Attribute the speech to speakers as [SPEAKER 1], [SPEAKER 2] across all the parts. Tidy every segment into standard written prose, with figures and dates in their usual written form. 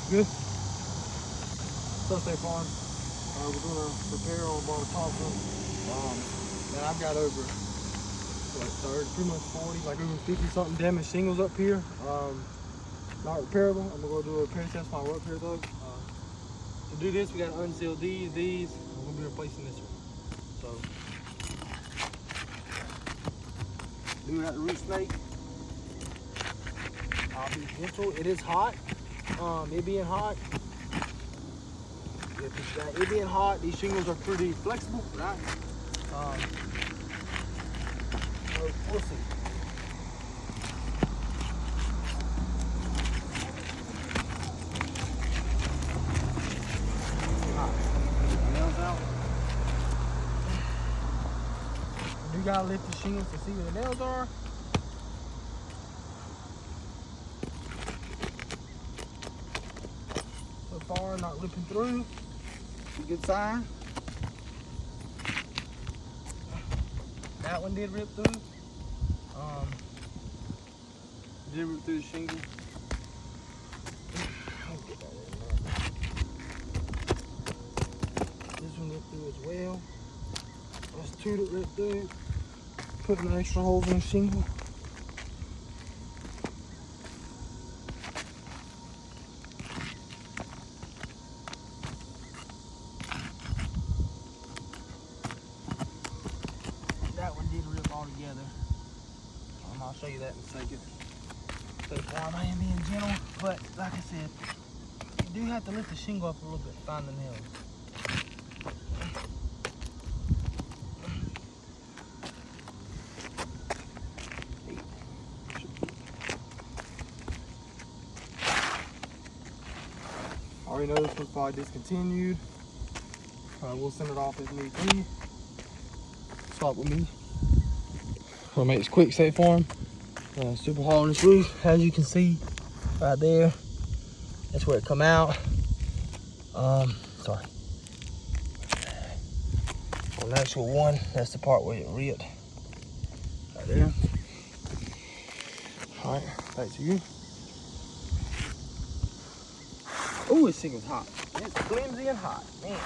[SPEAKER 1] Good. So State Farm. We're doing a repair on bar Thompson. And I've got over like 30, pretty much 40, like over 50 something damaged shingles up here. Not repairable. I'm gonna go do a repair test while we're up here though. To do this, we gotta unseal these. I'm gonna be replacing this one. So, do that root snake. I'll be gentle. It is hot. It being hot. It being hot, these shingles are pretty flexible, right? So we'll see. You gotta lift the shingles to see where the nails are. So far, not ripping through. Good sign. That one did rip through. Did rip through the shingle. This one ripped through as well. There's two that ripped through. Putting extra holes in the shingle. That one did rip all together. I'll show you that in a second. State Farm, I am being gentle, but like I said, you do have to lift the shingle up a little bit to find the nails. I already know this was probably discontinued. We'll send it off as need be. Start with me. We'll make this quick, State Farm. Super hard on this roof, as you can see right there. That's where it come out. Sorry. On the actual one, that's the part where it ripped. Right there. All right, back to you. Oh, this thing is hot. It's flimsy and hot, man.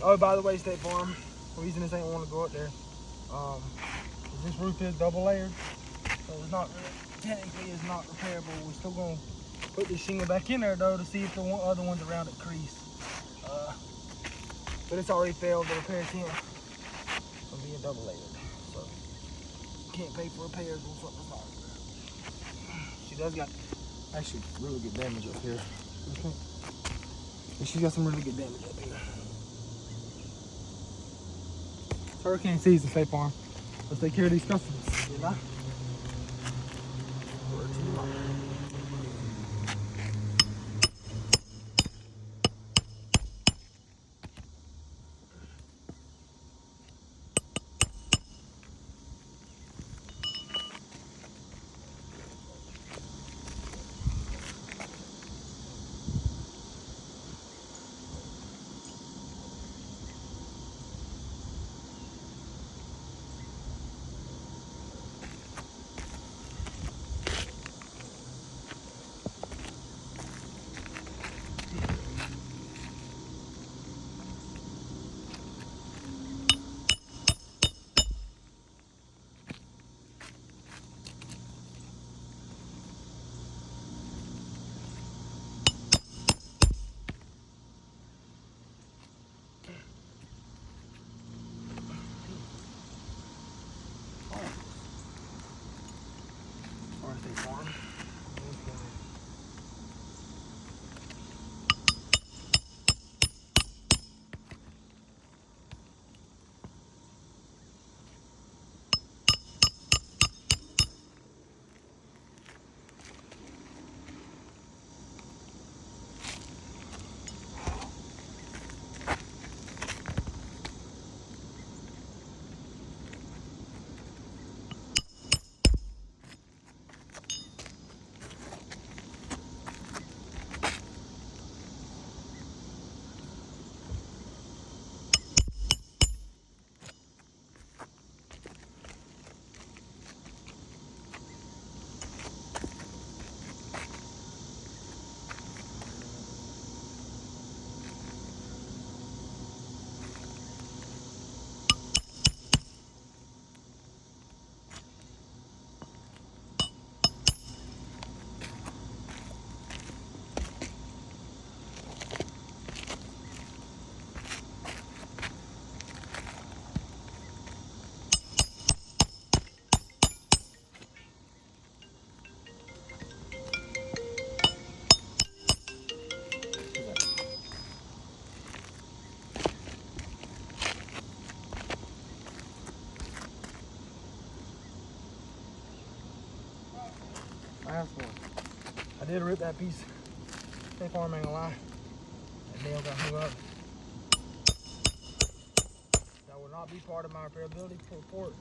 [SPEAKER 1] Oh, by the way, State Farm, the reason this ain't want to go up there, is this roof is double layered, so it's not technically it's not repairable. We're still gonna put this shingle back in there though to see if the other ones around it crease. But it's already failed the repair attempt from being double layered, so you can't pay for repairs on something that's not repaired. She does got actually really good damage up here. And she's got some really good damage up here. Hurricane season, State Farm. Let's take care of these customers, you know? did rip that piece. State Farm ain't gonna lie. That nail got hung up. That will not be part of my repairability report.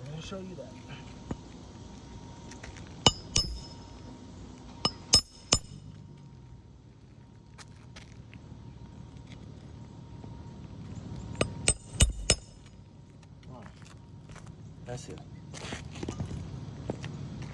[SPEAKER 1] I'm gonna show you that. All right. That's it.